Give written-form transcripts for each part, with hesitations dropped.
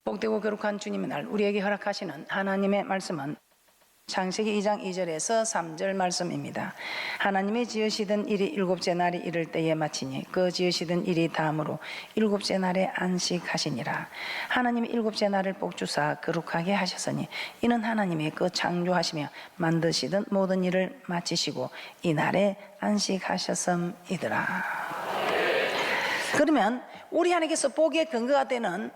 복되고 거룩한 주님의 날 우리에게 허락하시는 하나님의 말씀은 창세기 2장 2절에서 3절 말씀입니다. 하나님이 지으시던 일이 일곱째 날이 이를 때에 마치니 그 지으시던 일이 다음으로 일곱째 날에 안식하시니라. 하나님이 일곱째 날을 복주사 거룩하게 하셨으니 이는 하나님이 그 창조하시며 만드시던 모든 일을 마치시고 이 날에 안식하셨음이더라. 그러면 우리 하나님께서 복의 근거가 되는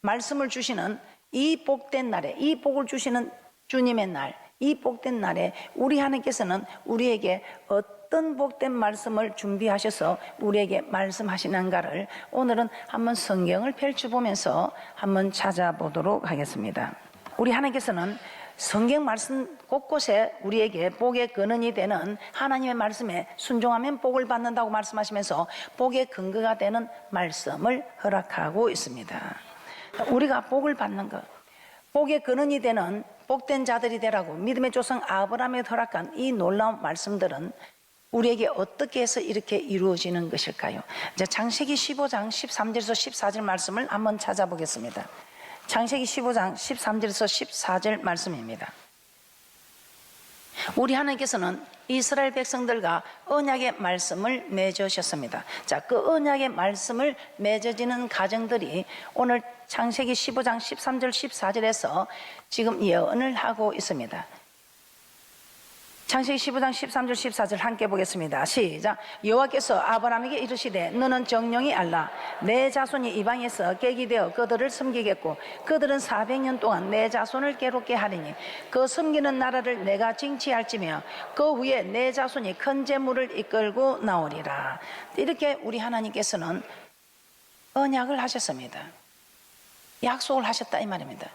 말씀을 주시는 이 복된 날에, 이 복을 주시는 주님의 날, 이 복된 날에 우리 하나님께서는 우리에게 어떤 복된 말씀을 준비하셔서 우리에게 말씀하시는가를 오늘은 한번 성경을 펼쳐보면서 한번 찾아보도록 하겠습니다. 우리 하나님께서는 성경 말씀 곳곳에 우리에게 복의 근원이 되는 하나님의 말씀에 순종하면 복을 받는다고 말씀하시면서 복의 근거가 되는 말씀을 허락하고 있습니다. 우리가 복을 받는 것, 복의 근원이 되는 복된 자들이 되라고 믿음의 조상 아브라함에 허락한 이 놀라운 말씀들은 우리에게 어떻게 해서 이렇게 이루어지는 것일까요? 이제 창세기 15장 13절에서 14절 말씀을 한번 찾아보겠습니다. 창세기 15장 13절에서 14절 말씀입니다. 우리 하나님께서는 이스라엘 백성들과 언약의 말씀을 맺으셨습니다. 자, 그 언약의 말씀을 맺어지는 가정들이 오늘 창세기 15장 13절 14절에서 지금 예언을 하고 있습니다. 창세기 15장 13절 14절 함께 보겠습니다. 시작. 여호와께서 아브라함에게 이르시되 너는 정령이 알라. 내 자손이 이방에서 객이 되어 그들을 섬기겠고 그들은 400년 동안 내 자손을 괴롭게 하리니 그 섬기는 나라를 내가 징치할지며 그 후에 내 자손이 큰 재물을 이끌고 나오리라. 이렇게 우리 하나님께서는 언약을 하셨습니다. 약속을 하셨다 이 말입니다.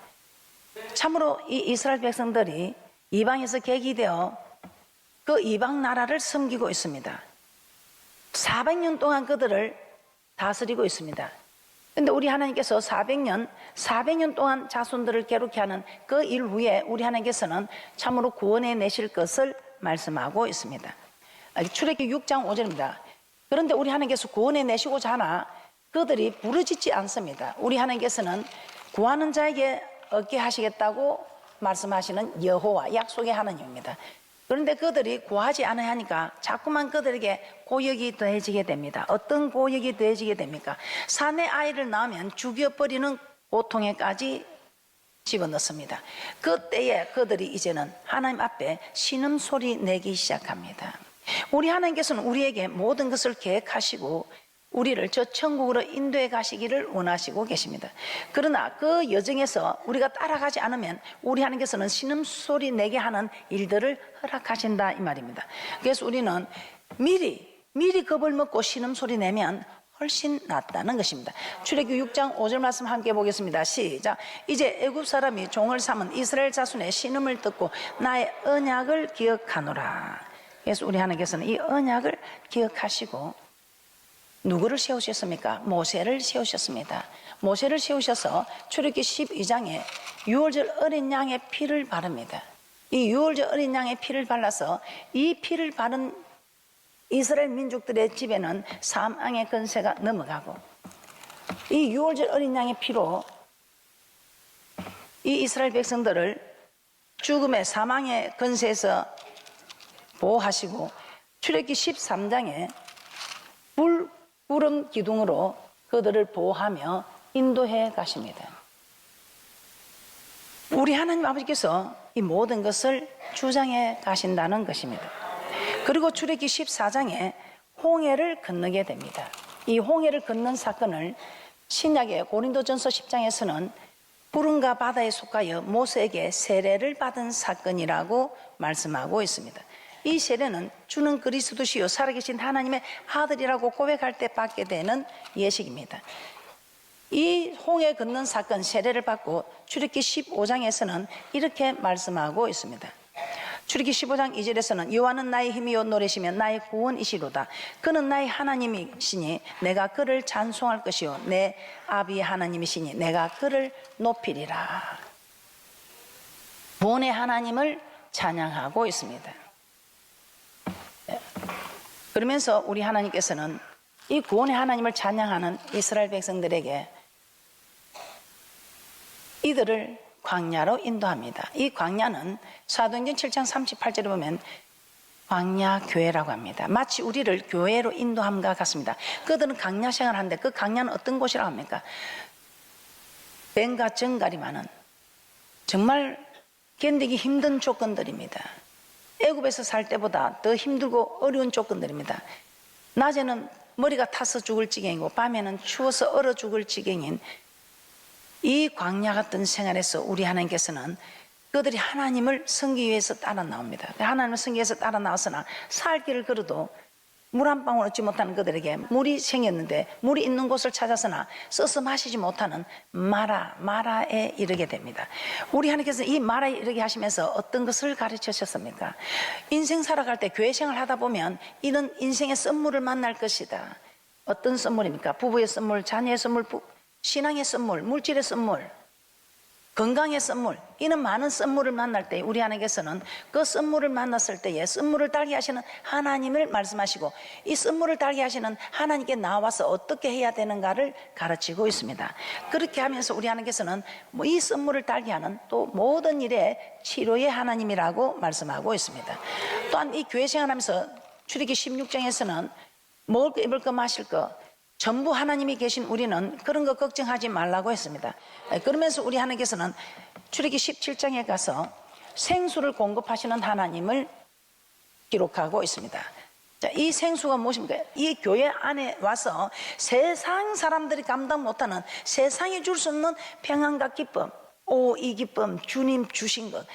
참으로 이 이스라엘 백성들이 이방에서 객이 되어 그 이방 나라를 섬기고 있습니다. 400년 동안 그들을 다스리고 있습니다. 그런데 우리 하나님께서 400년 동안 자손들을 괴롭게 하는 그 일 후에 우리 하나님께서는 참으로 구원해 내실 것을 말씀하고 있습니다. 출애굽기 6장 5절입니다. 그런데 우리 하나님께서 구원해 내시고자 하나 그들이 부르짖지 않습니다. 우리 하나님께서는 구하는 자에게 얻게 하시겠다고 말씀하시는 여호와 약속의 하나님입니다. 그런데 그들이 구하지 않아야 하니까 자꾸만 그들에게 고역이 더해지게 됩니다. 어떤 고역이 더해지게 됩니까? 사내 아이를 낳으면 죽여버리는 고통에까지 집어넣습니다. 그때에 그들이 이제는 하나님 앞에 신음소리 내기 시작합니다. 우리 하나님께서는 우리에게 모든 것을 계획하시고 우리를 저 천국으로 인도해 가시기를 원하시고 계십니다. 그러나 그 여정에서 우리가 따라가지 않으면 우리 하나님께서는 신음소리 내게 하는 일들을 허락하신다 이 말입니다. 그래서 우리는 미리 겁을 먹고 신음소리 내면 훨씬 낫다는 것입니다. 출애굽기 6장 5절 말씀 함께 보겠습니다. 시작. 이제 애굽 사람이 종을 삼은 이스라엘 자손의 신음을 듣고 나의 언약을 기억하노라. 그래서 우리 하나님께서는 이 언약을 기억하시고 누구를 세우셨습니까? 모세를 세우셨습니다. 모세를 세우셔서 출애굽기 12장에 유월절 어린 양의 피를 바릅니다. 이 유월절 어린 양의 피를 발라서 이 피를 바른 이스라엘 민족들의 집에는 사망의 권세가 넘어가고 이 유월절 어린 양의 피로 이 이스라엘 백성들을 죽음의 사망의 권세에서 보호하시고 출애굽기 13장에 구름 기둥으로 그들을 보호하며 인도해 가십니다. 우리 하나님 아버지께서 이 모든 것을 주장해 가신다는 것입니다. 그리고 출애굽기 14장에 홍해를 건너게 됩니다. 이 홍해를 건넌 사건을 신약의 고린도전서 10장에서는 구름과 바다에 속하여 모세에게 세례를 받은 사건이라고 말씀하고 있습니다. 이 세례는 주는 그리스도시요 살아계신 하나님의 아들이라고 고백할 때 받게 되는 예식입니다. 이 홍해 건넌 사건 세례를 받고 출애굽기 15장에서는 이렇게 말씀하고 있습니다. 출애굽기 15장 2절에서는 여호와는 나의 힘이요 노래시며 나의 구원이시로다. 그는 나의 하나님이시니 내가 그를 찬송할 것이요 내 아비의 하나님이시니 내가 그를 높이리라. 구원의 하나님을 찬양하고 있습니다. 그러면서 우리 하나님께서는 이 구원의 하나님을 찬양하는 이스라엘 백성들에게 이들을 광야로 인도합니다. 이 광야는 사도행전 7장 38절에 보면 광야 교회라고 합니다. 마치 우리를 교회로 인도함과 같습니다. 그들은 광야 생활을 하는데 그 광야는 어떤 곳이라고 합니까? 뱀과 정갈이 많은 정말 견디기 힘든 조건들입니다. 애굽에서 살 때보다 더 힘들고 어려운 조건들입니다. 낮에는 머리가 타서 죽을 지경이고 밤에는 추워서 얼어 죽을 지경인 이 광야 같은 생활에서 우리 하나님께서는 그들이 하나님을 섬기기 위해서 따라 나옵니다. 하나님을 섬기기 위해서 따라 나왔으나 살 길을 걸어도 물 한 방울 얻지 못하는 그들에게 물이 생겼는데 물이 있는 곳을 찾아서나 써서 마시지 못하는 마라에 이르게 됩니다. 우리 하나님께서 이 마라에 이르게 하시면서 어떤 것을 가르치셨습니까? 인생 살아갈 때 교회 생활 하다 보면 이런 인생의 선물을 만날 것이다. 어떤 선물입니까? 부부의 선물, 자녀의 선물, 신앙의 선물, 물질의 선물, 건강의 선물, 이런 많은 선물을 만날 때 우리 하나님께서는 그 선물을 만났을 때에 선물을 따르게 하시는 하나님을 말씀하시고 이 선물을 따르게 하시는 하나님께 나와서 어떻게 해야 되는가를 가르치고 있습니다. 그렇게 하면서 우리 하나님께서는 이 선물을 따르게 하는 또 모든 일의 치료의 하나님이라고 말씀하고 있습니다. 또한 이 교회 생활하면서 출애굽기 16장에서는 먹을 거, 입을 거, 마실 거 전부 하나님이 계신 우리는 그런 거 걱정하지 말라고 했습니다. 그러면서 우리 하나님께서는 출애굽기 17장에 가서 생수를 공급하시는 하나님을 기록하고 있습니다. 자, 이 생수가 무엇입니까? 이 교회 안에 와서 세상 사람들이 감당 못하는 세상이 줄 수 없는 평안과 기쁨, 이 기쁨 주님 주신 것,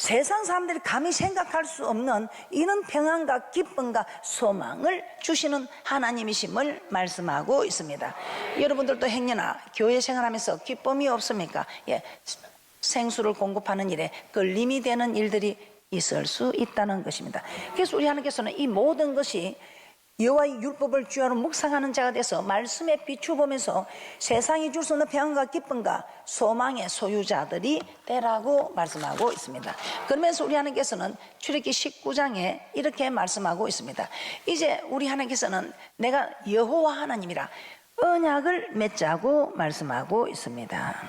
세상 사람들이 감히 생각할 수 없는 이런 평안과 기쁨과 소망을 주시는 하나님이심을 말씀하고 있습니다. 여러분들도 행여나 교회 생활하면서 기쁨이 없습니까? 예, 생수를 공급하는 일에 걸림이 되는 일들이 있을 수 있다는 것입니다. 그래서 우리 하나님께서는 이 모든 것이 여호와의 율법을 주야로 묵상하는 자가 돼서 말씀에 비추보면서 세상이 줄 수 없는 평안과 기쁨과 소망의 소유자들이 되라고 말씀하고 있습니다. 그러면서 우리 하나님께서는 출애굽기 19장에 이렇게 말씀하고 있습니다. 이제 우리 하나님께서는 내가 여호와 하나님이라 언약을 맺자고 말씀하고 있습니다.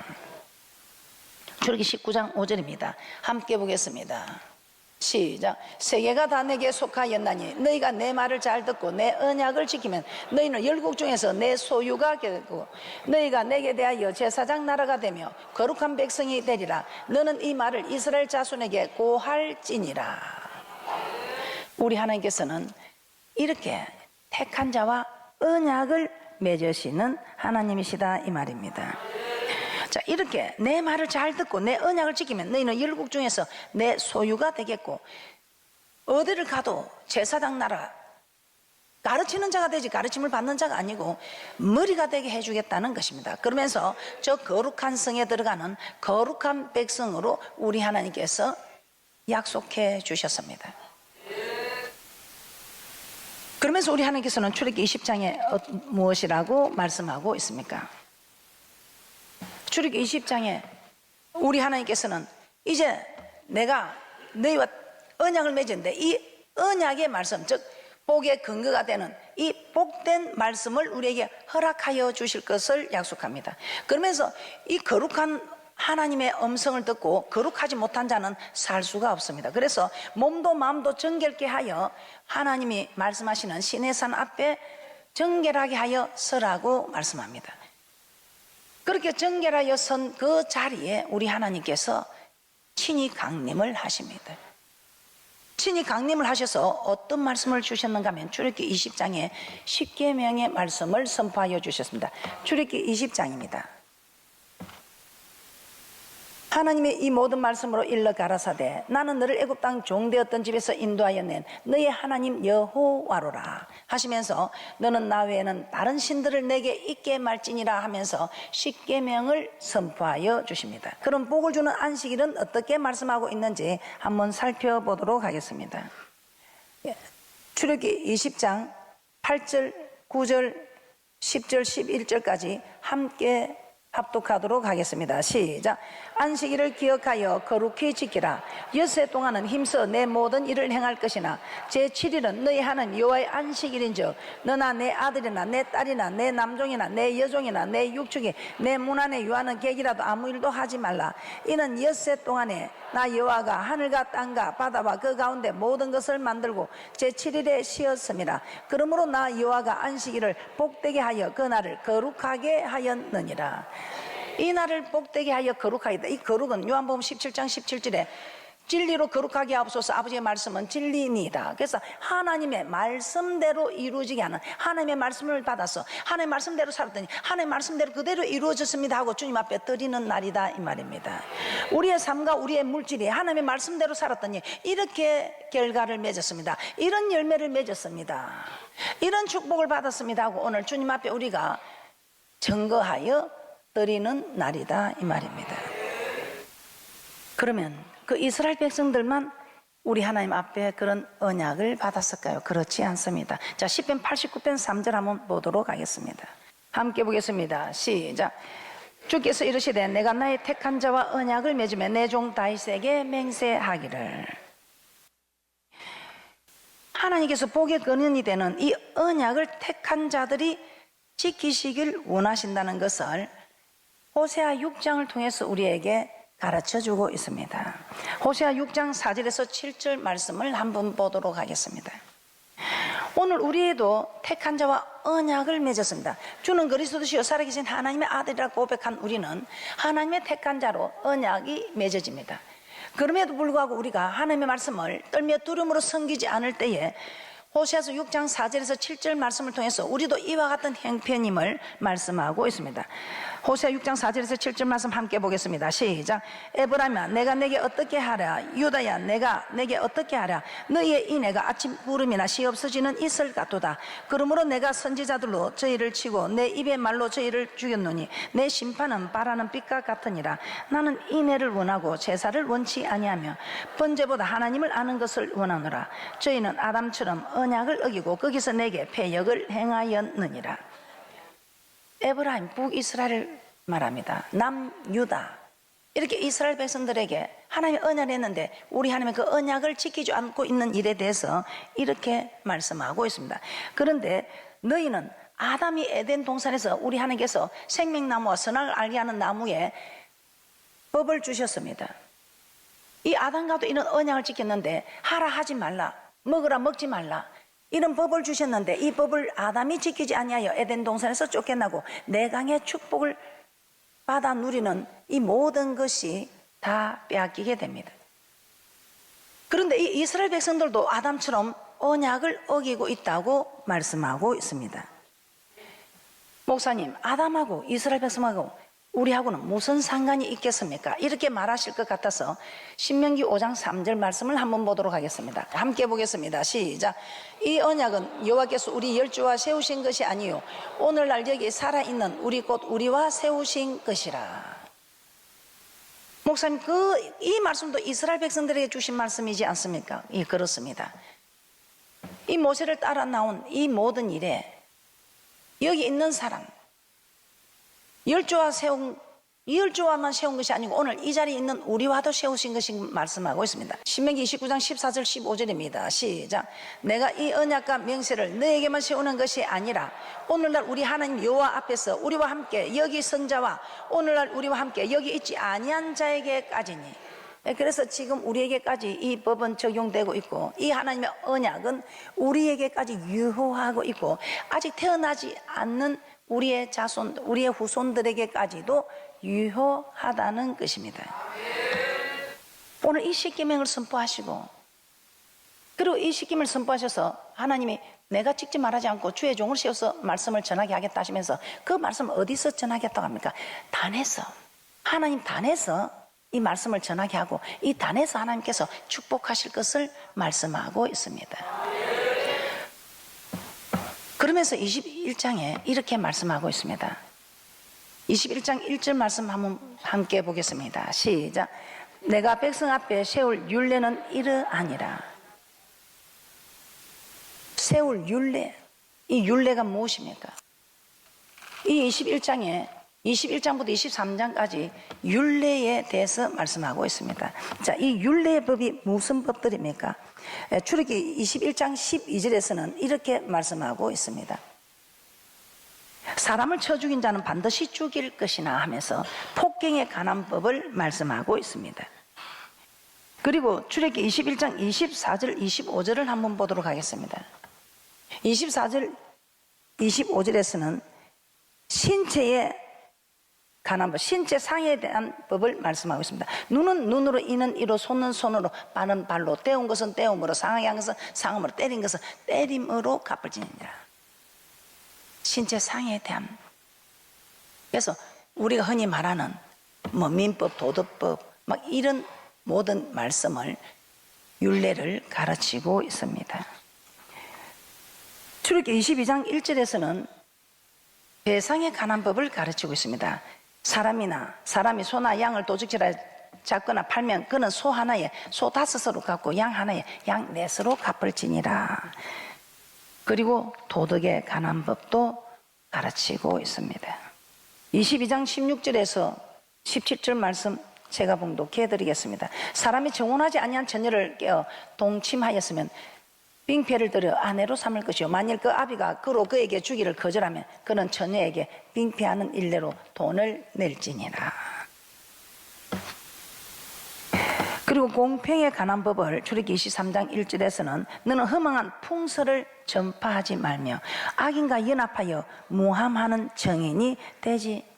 출애굽기 19장 5절입니다. 함께 보겠습니다. 시작. 세계가 다 내게 속하였나니 너희가 내 말을 잘 듣고 내 언약을 지키면 너희는 열국 중에서 내 소유가 되고 너희가 내게 대하여 제사장 나라가 되며 거룩한 백성이 되리라. 너는 이 말을 이스라엘 자손에게 고할지니라. 우리 하나님께서는 이렇게 택한 자와 언약을 맺으시는 하나님이시다 이 말입니다. 자, 이렇게 내 말을 잘 듣고 내 언약을 지키면 너희는 열국 중에서 내 소유가 되겠고 어디를 가도 제사장 나라 가르치는 자가 되지 가르침을 받는 자가 아니고 머리가 되게 해주겠다는 것입니다. 그러면서 저 거룩한 성에 들어가는 거룩한 백성으로 우리 하나님께서 약속해 주셨습니다. 그러면서 우리 하나님께서는 출애굽기 20장에 무엇이라고 말씀하고 있습니까? 출애굽기 20장에 우리 하나님께서는 이제 내가 너희와 언약을 맺었는데 이 언약의 말씀, 즉 복의 근거가 되는 이 복된 말씀을 우리에게 허락하여 주실 것을 약속합니다. 그러면서 이 거룩한 하나님의 음성을 듣고 거룩하지 못한 자는 살 수가 없습니다. 그래서 몸도 마음도 정결케 하여 하나님이 말씀하시는 시내산 앞에 정결하게 하여 서라고 말씀합니다. 그렇게 정결하여 선 그 자리에 우리 하나님께서 친히 강림을 하십니다. 친히 강림을 하셔서 어떤 말씀을 주셨는가 하면 출애굽기 20장에 십계명의 말씀을 선포하여 주셨습니다. 출애굽기 20장입니다. 하나님의 이 모든 말씀으로 일러 가라사대 나는 너를 애굽 땅 종되었던 집에서 인도하여 낸 너의 하나님 여호와로라 하시면서 너는 나 외에는 다른 신들을 내게 있게 말지니라 하면서 십계명을 선포하여 주십니다. 그럼 복을 주는 안식일은 어떻게 말씀하고 있는지 한번 살펴보도록 하겠습니다. 출애굽기 20장 8절 9절 10절 11절까지 함께 합독하도록 하겠습니다. 시작. 안식일을 기억하여 거룩히 지키라. 엿새 동안은 힘써 내 모든 일을 행할 것이나 제7일은 너희 하는 여호와의 안식일인즉 너나 내 아들이나 내 딸이나 내 남종이나 내 여종이나 내 육축이 내 문 안에 유하는 객이라도 아무 일도 하지 말라. 이는 엿새 동안에 나 여호와가 하늘과 땅과 바다와 그 가운데 모든 것을 만들고 제7일에 쉬었습니다. 그러므로 나 여호와가 안식일을 복되게 하여 그 날을 거룩하게 하였느니라. 이 날을 복되게 하여 거룩하게 하다. 이 거룩은 요한복음 17장 17절에 진리로 거룩하게 하옵소서. 아버지의 말씀은 진리니이다. 그래서 하나님의 말씀대로 이루어지게 하는, 하나님의 말씀을 받아서 하나님의 말씀대로 살았더니 하나님의 말씀대로 그대로 이루어졌습니다 하고 주님 앞에 드리는 날이다, 이 말입니다. 우리의 삶과 우리의 물질이 하나님의 말씀대로 살았더니 이렇게 결과를 맺었습니다. 이런 열매를 맺었습니다. 이런 축복을 받았습니다 하고 오늘 주님 앞에 우리가 증거하여 드리는 날이다, 이 말입니다. 그러면 그 이스라엘 백성들만 우리 하나님 앞에 그런 언약을 받았을까요? 그렇지 않습니다. 자, 시편 89편 3절 한번 보도록 하겠습니다. 함께 보겠습니다. 시작. 주께서 이르시되 내가 나의 택한 자와 언약을 맺으며 내 종 다윗에게 맹세하기를. 하나님께서 복의 근원이 되는 이 언약을 택한 자들이 지키시길 원하신다는 것을 호세아 6장을 통해서 우리에게 가르쳐주고 있습니다. 호세아 6장 4절에서 7절 말씀을 한번 보도록 하겠습니다. 오늘 우리에도 택한 자와 언약을 맺었습니다. 주는 그리스도시요 살아계신 하나님의 아들이라고 고백한 우리는 하나님의 택한 자로 언약이 맺어집니다. 그럼에도 불구하고 우리가 하나님의 말씀을 떨며 두려움으로 섬기지 않을 때에 호세아서 6장 4절에서 7절 말씀을 통해서 우리도 이와 같은 형편임을 말씀하고 있습니다. 호세아 6장 4절에서 7절 말씀 함께 보겠습니다. 시작. 에브라임아 내가 내게 어떻게 하랴. 유다야 내가 내게 어떻게 하랴. 너희의 인애가 아침 구름이나 시 없어지는 이슬 같도다. 그러므로 내가 선지자들로 저희를 치고 내 입의 말로 저희를 죽였노니 내 심판은 바라는 빛과 같으니라. 나는 인애를 원하고 제사를 원치 아니하며 번제보다 하나님을 아는 것을 원하노라. 저희는 아담처럼 언약을 어기고 거기서 내게 패역을 행하였느니라. 에브라임 북이스라엘을 말합니다. 남유다 이렇게 이스라엘 백성들에게 하나님의 언약을 했는데 우리 하나님의 그 언약을 지키지 않고 있는 일에 대해서 이렇게 말씀하고 있습니다. 그런데 너희는 아담이 에덴 동산에서 우리 하나님께서 생명나무와 선악을 알게 하는 나무에 법을 주셨습니다. 이 아담과도 이런 언약을 지켰는데 하라 하지 말라, 먹으라 먹지 말라, 이런 법을 주셨는데 이 법을 아담이 지키지 아니하여 에덴 동산에서 쫓겨나고 내강의 축복을 받아 누리는 이 모든 것이 다 빼앗기게 됩니다. 그런데 이 이스라엘 백성들도 아담처럼 언약을 어기고 있다고 말씀하고 있습니다. 목사님, 아담하고 이스라엘 백성하고 우리하고는 무슨 상관이 있겠습니까? 이렇게 말하실 것 같아서 신명기 5장 3절 말씀을 한번 보도록 하겠습니다. 함께 보겠습니다. 시작. 이 언약은 여호와께서 우리 열조와 세우신 것이 아니요 오늘날 여기 살아있는 우리 곧 우리와 세우신 것이라. 목사님, 이 말씀도 이스라엘 백성들에게 주신 말씀이지 않습니까? 예, 그렇습니다. 이 모세를 따라 나온 이 모든 일에 여기 있는 사람 열조와만 세운 것이 아니고 오늘 이 자리에 있는 우리와도 세우신 것이 말씀하고 있습니다. 신명기 29장 14절 15절입니다. 시작. 내가 이 언약과 명세를 너에게만 세우는 것이 아니라 오늘날 우리 하나님 여호와 앞에서 우리와 함께 여기 선 자와 오늘날 우리와 함께 여기 있지 아니한 자에게까지니. 그래서 지금 우리에게까지 이 법은 적용되고 있고 이 하나님의 언약은 우리에게까지 유효하고 있고 아직 태어나지 않는 우리의 자손, 우리의 후손들에게까지도 유효하다는 것입니다. 오늘 이 십계명을 선포하시고 그리고 이 십계명을 선포하셔서 하나님이 내가 직접 말하지 않고 주의 종을 세워서 말씀을 전하게 하겠다 하시면서 그 말씀을 어디서 전하겠다고 합니까? 단에서, 하나님 단에서 이 말씀을 전하게 하고 이 단에서 하나님께서 축복하실 것을 말씀하고 있습니다. 그러면서 21장에 이렇게 말씀하고 있습니다. 21장 1절 말씀 한번 함께 보겠습니다. 시작. 내가 백성 앞에 세울 율례는 이러하니라. 세울 율례, 이 율례가 무엇입니까? 이 21장에 21장부터 23장까지 율례에 대해서 말씀하고 있습니다. 자, 이 율례의 법이 무슨 법들입니까? 출애굽기 21장 12절에서는 이렇게 말씀하고 있습니다. 사람을 쳐 죽인 자는 반드시 죽일 것이나 하면서 폭행에 관한 법을 말씀하고 있습니다. 그리고 출애굽기 21장 24절 25절을 한번 보도록 하겠습니다. 24절 25절에서는 신체에 관한 법, 신체 상에 대한 법을 말씀하고 있습니다. 눈은 눈으로, 이는 이로, 손은 손으로, 발은 발로, 때운 것은 때움으로, 상한 것은 상함으로, 때린 것은 때림으로 갚을 지니라. 신체 상에 대한. 그래서 우리가 흔히 말하는 뭐 민법, 도덕법 막 이런 모든 말씀을 율례를 가르치고 있습니다. 출애굽기 22장 1절에서는 배상에 관한 법을 가르치고 있습니다. 사람이 소나 양을 도둑질하여 잡거나 팔면 그는 소 하나에 소 5섯으로 갚고 양 하나에 양 4섯으로 갚을지니라. 그리고 도덕에 관한 법도 가르치고 있습니다. 22장 16절에서 17절 말씀 제가 봉독해 드리겠습니다. 사람이 정혼하지 아니한 처녀를 깨어 동침하였으면 빙패를 들여 아내로 삼을 것이요, 만일 그 아비가 그로 그에게 주기를 거절하면 그는 처녀에게 빙패하는 일례로 돈을 낼지니라. 그리고 공평에 관한 법을 출애굽기 23장 1절에서는 너는 허망한 풍설을 전파하지 말며 악인과 연합하여 모함하는 정인이 되지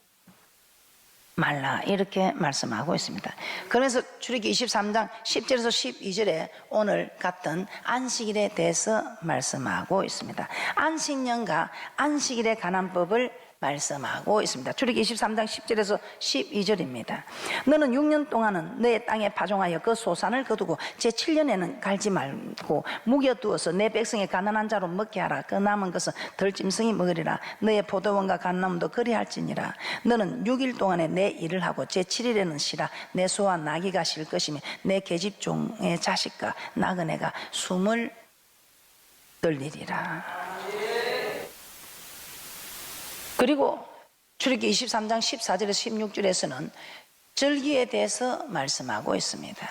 말라, 이렇게 말씀하고 있습니다. 그래서 출애굽기 23장 10절에서 12절에 오늘 같은 안식일에 대해서 말씀하고 있습니다. 안식년과 안식일에 관한 법을 말씀하고 있습니다. 출애굽기 23장 10절에서 12절입니다. 너는 6년 동안은 너의 땅에 파종하여 그 소산을 거두고 제7년에는 갈지 말고 묵여두어서 내 백성의 가난한 자로 먹게 하라. 그 남은 것은 덜짐승이 먹으리라. 너의 포도원과 감람도 그리할지니라. 너는 6일 동안에 내 일을 하고 제7일에는 쉬라. 내 소와 나귀가 쉴 것이며 내 계집종의 자식과 나그네가 숨을 들리리라. 그리고 출애굽기 23장 14절에서 16절에서는 절기에 대해서 말씀하고 있습니다.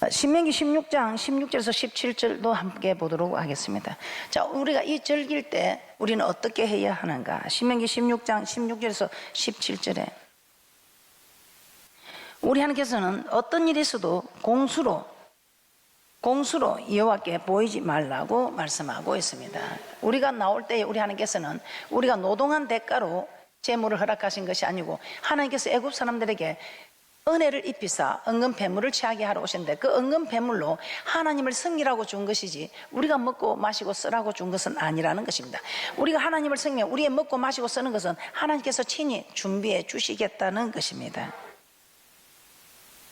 신명기 16장 16절에서 17절도 함께 보도록 하겠습니다. 자, 우리가 이 절기일 때 우리는 어떻게 해야 하는가? 신명기 16장 16절에서 17절에 우리 하나님께서는 어떤 일이 있어도 공수로 여호와께 보이지 말라고 말씀하고 있습니다. 우리가 나올 때 우리 하나님께서는 우리가 노동한 대가로 재물을 허락하신 것이 아니고 하나님께서 애굽 사람들에게 은혜를 입히사 은금배물을 취하게 하러 오셨는데 그 은금배물로 하나님을 섬기라고 준 것이지 우리가 먹고 마시고 쓰라고 준 것은 아니라는 것입니다. 우리가 하나님을 섬기면 우리의 먹고 마시고 쓰는 것은 하나님께서 친히 준비해 주시겠다는 것입니다.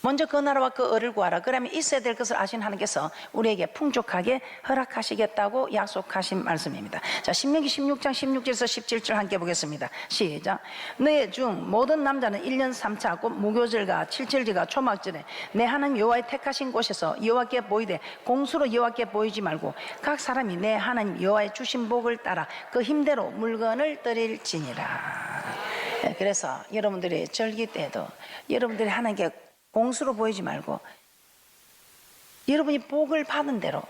먼저 그 나라와 그 을을 구하라. 그러면 있어야 될 것을 아신 하나님께서 우리에게 풍족하게 허락하시겠다고 약속하신 말씀입니다. 자, 신명기 16장 16절에서 17절 함께 보겠습니다. 시작. 너의 중 모든 남자는 1년 3차 곧 무교절과 칠칠절과 초막절에 내 하나님 여호와의 택하신 곳에서 여호와께 보이되 공수로 여호와께 보이지 말고 각 사람이 내 하나님 여호와의 주신 복을 따라 그 힘대로 물건을 드릴지니라. 그래서 여러분들이 절기 때도 여러분들이 하나님께 공수로 보이지 말고 여러분이 복을 받은 대로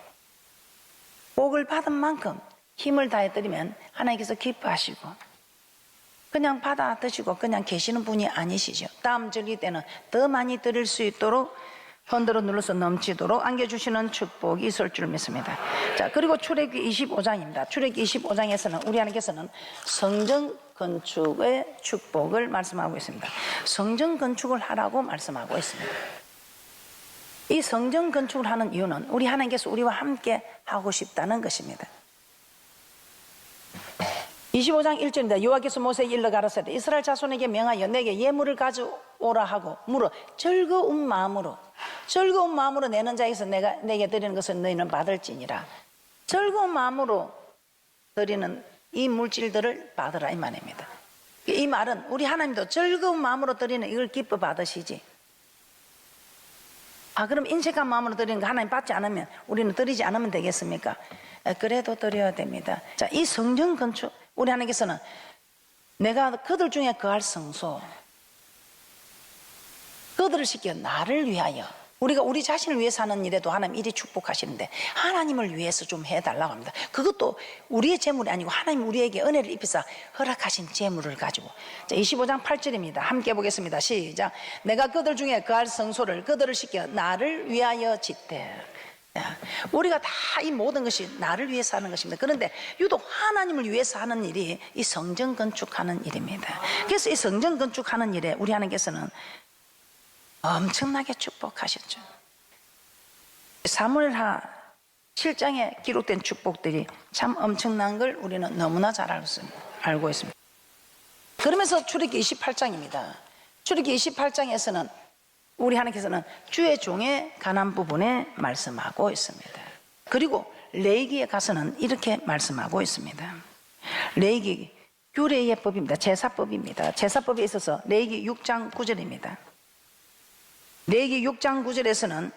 복을 받은 만큼 힘을 다해 드리면 하나님께서 기뻐하시고 그냥 받아 드시고 그냥 계시는 분이 아니시죠. 다음 절기 때는 더 많이 드릴 수 있도록 흔들어 눌러서 넘치도록 안겨주시는 축복이 있을 줄 믿습니다. 자, 그리고 출애굽기 25장입니다. 출애굽기 25장에서는 우리 하나님께서는 성전 건축의 축복을 말씀하고 있습니다. 성전 건축을 하라고 말씀하고 있습니다. 이 성전 건축을 하는 이유는 우리 하나님께서 우리와 함께 하고 싶다는 것입니다. 25장 1절입니다. 여호와께서 모세에게 일러 가라사대 이스라엘 자손에게 명하여 내게 예물을 가져오라 하고 물어 즐거운 마음으로 내는 자에게서 내게 드리는 것을 너희는 받을지니라. 즐거운 마음으로 드리는 이 물질들을 받으라 이 말입니다. 이 말은 우리 하나님도 즐거운 마음으로 드리는 이걸 기뻐 받으시지. 그럼 인색한 마음으로 드리는 거 하나님 받지 않으면 우리는 드리지 않으면 되겠습니까? 그래도 드려야 됩니다. 자, 이 성전 건축 우리 하나님께서는 내가 그들 중에 거할 성소, 그들을 시켜 나를 위하여. 우리가 우리 자신을 위해서 하는 일에도 하나님 이리 축복하시는데 하나님을 위해서 좀 해달라고 합니다. 그것도 우리의 재물이 아니고 하나님 우리에게 은혜를 입혀서 허락하신 재물을 가지고. 자, 25장 8절입니다. 함께 보겠습니다. 시작. 내가 그들 중에 거할 성소를 그들을 시켜 나를 위하여 짓되. 우리가 다 이 모든 것이 나를 위해서 하는 것입니다. 그런데 유독 하나님을 위해서 하는 일이 이 성전 건축하는 일입니다. 그래서 이 성전 건축하는 일에 우리 하나님께서는 엄청나게 축복하셨죠. 사무엘하 7장에 기록된 축복들이 참 엄청난 걸 우리는 너무나 잘 알고 있습니다. 그러면서 출애굽기 28장입니다. 출애굽기 28장에서는 우리 하나님께서는 주의 종의 관한 부분에 말씀하고 있습니다. 그리고 레위기에 가서는 이렇게 말씀하고 있습니다. 레위기 규례의 법입니다. 제사법입니다. 제사법에 있어서 레위기 6장 9절입니다. 레위기 6장 9절에서는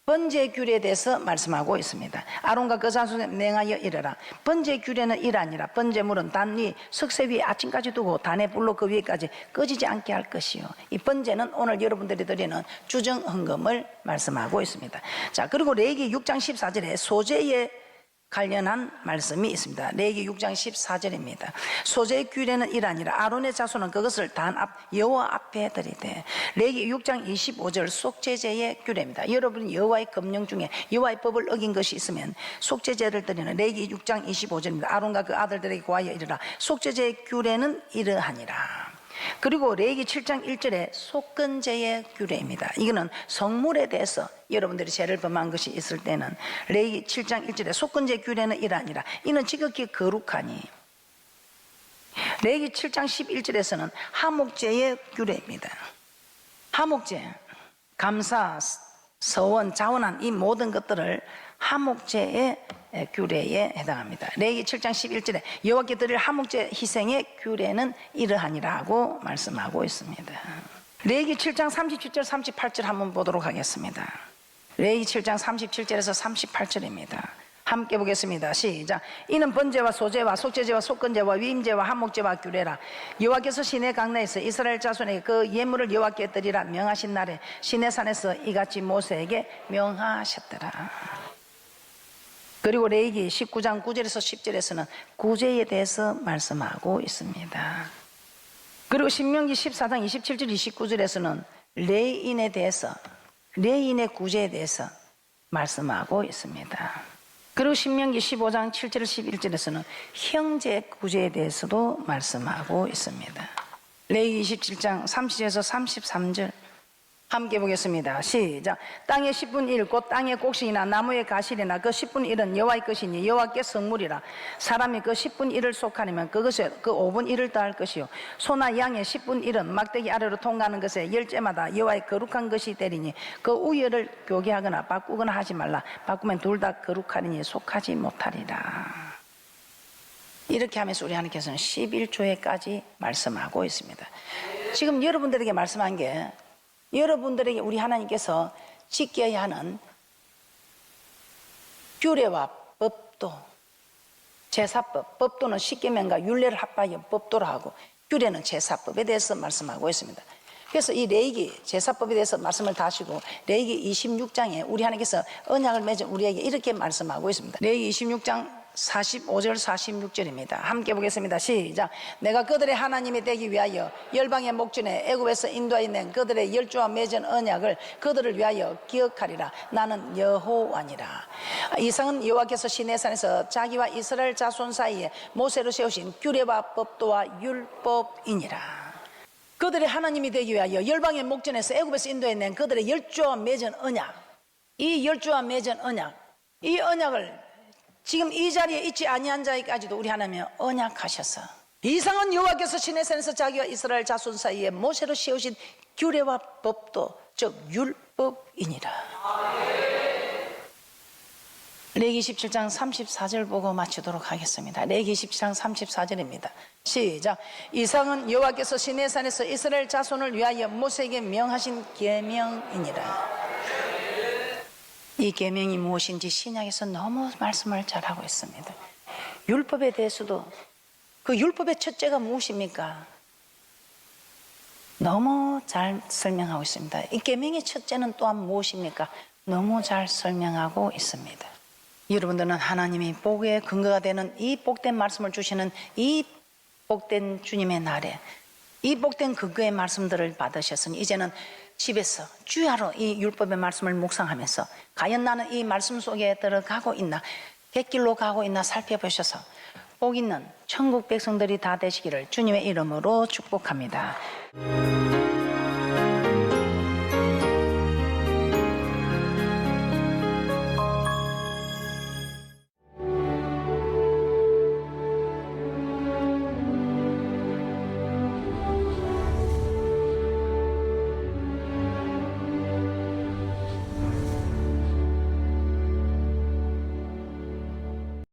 번제 규례에 대해서 말씀하고 있습니다. 아론과 그 자손에 맹하여 이르라. 번제 규례는 이러하니라. 번제물은 단 위 석쇠 위에 아침까지 두고 단에 불로 그 위에까지 꺼지지 않게 할 것이요. 이 번제는 오늘 여러분들이 드리는 주정 헌금을 말씀하고 있습니다. 자, 그리고 레위기 6장 14절에 소제에 관련한 말씀이 있습니다. 레위기 6장 14절입니다. 소제의 규례는 이러하니라. 아론의 자손은 그것을 단 앞 여호와 앞에 드리되. 레위기 6장 25절 속죄제의 규례입니다. 여러분 여호와의 금령 중에 여호와의 법을 어긴 것이 있으면 속죄제를 드리는 레위기 6장 25절입니다. 아론과 그 아들들에게 고하여 이르라. 속죄제의 규례는 이러하니라. 그리고 레위기 7장 1절에 속건제의 규례입니다. 이거는 성물에 대해서 여러분들이 죄를 범한 것이 있을 때는 레위기 7장 1절에 속건제 규례는 이러하니라. 이는 지극히 거룩하니. 레위기 7장 11절에서는 하목제의 규례입니다. 하목제, 감사, 서원, 자원한 이 모든 것들을 하목제의 규례에 해당합니다. 레위기 7장 11절에 여호와께 드릴 하목제 희생의 규례는 이러하니라고 말씀하고 있습니다. 레위기 7장 37절 38절 한번 보도록 하겠습니다. 레위기 7장 37절에서 38절입니다. 함께 보겠습니다. 시작. 이는 번제와 소제와 속죄제와 속건제와 위임제와 한목제와 규례라. 여호와께서 시내 강내에서 이스라엘 자손에게 그 예물을 여호와께 드리라 명하신 날에 시내산에서 이같이 모세에게 명하셨더라. 그리고 레위기 19장 9절에서 10절에서는 구제에 대해서 말씀하고 있습니다. 그리고 신명기 14장 27절 29절에서는 레위인에 대해서, 레위인의 구제에 대해서 말씀하고 있습니다. 그리고 신명기 15장 7절 11절에서는 형제 구제에 대해서도 말씀하고 있습니다. 레위기 27장 30절에서 33절 함께 보겠습니다. 시작. 땅의 10분 1, 곧 땅의 곡식이나 나무의 가실이나 그 10분 1은 여호와의 것이니 여호와께 성물이라. 사람이 그 10분 1을 속하려면 그것에 그 5분 1을 더할 것이요. 소나 양의 10분 1은 막대기 아래로 통과하는 것에 열째마다 여호와의 거룩한 것이 되리니 그 우열을 교개하거나 바꾸거나 하지 말라. 바꾸면 둘 다 거룩하리니 속하지 못하리라. 이렇게 하면서 우리 하나님께서는 11조에까지 말씀하고 있습니다. 지금 여러분들에게 말씀한 게 여러분들에게 우리 하나님께서 지켜야 하는 규례와 법도, 제사법, 법도는 십계명과 율례를 합하여 법도로 하고 규례는 제사법에 대해서 말씀하고 있습니다. 그래서 이 레위기 제사법에 대해서 말씀을 다 하시고 레위기 26장에 우리 하나님께서 언약을 맺은 우리에게 이렇게 말씀하고 있습니다. 레위기 26장 45절 46절입니다. 함께 보겠습니다. 시작. 내가 그들의 하나님이 되기 위하여 열방의 목전에 애굽에서 인도하여 낸 그들의 열조와 맺은 언약을 그들을 위하여 기억하리라. 나는 여호와니라. 이상은 여호와께서 시내산에서 자기와 이스라엘 자손 사이에 모세로 세우신 규례와 법도와 율법이니라. 그들의 하나님이 되기 위하여 열방의 목전에서 애굽에서 인도해 낸 그들의 열조와 맺은 언약, 이 열조와 맺은 언약, 이 언약을 지금 이 자리에 있지 아니한 자에까지도 우리 하나님이 언약하셔서 이상은 여호와께서 시내산에서 자기와 이스라엘 자손 사이에 모세로 세우신 규례와 법도 즉 율법이니라. 레위기 17장 34절 보고 마치도록 하겠습니다. 레위기 17장 34절입니다. 시작. 이상은 여호와께서 시내산에서 이스라엘 자손을 위하여 모세에게 명하신 계명이니라. 이 계명이 무엇인지 신약에서 너무 말씀을 잘하고 있습니다. 율법에 대해서도 그 율법의 첫째가 무엇입니까? 너무 잘 설명하고 있습니다. 이 계명의 첫째는 또한 무엇입니까? 너무 잘 설명하고 있습니다. 여러분들은 하나님이 복의 근거가 되는 이 복된 말씀을 주시는 이 복된 주님의 날에 이 복된 근거의 말씀들을 받으셨으니 이제는 집에서 주야로 이 율법의 말씀을 묵상하면서 과연 나는 이 말씀 속에 들어가고 있나, 객길로 가고 있나 살펴보셔서 복 있는 천국 백성들이 다 되시기를 주님의 이름으로 축복합니다.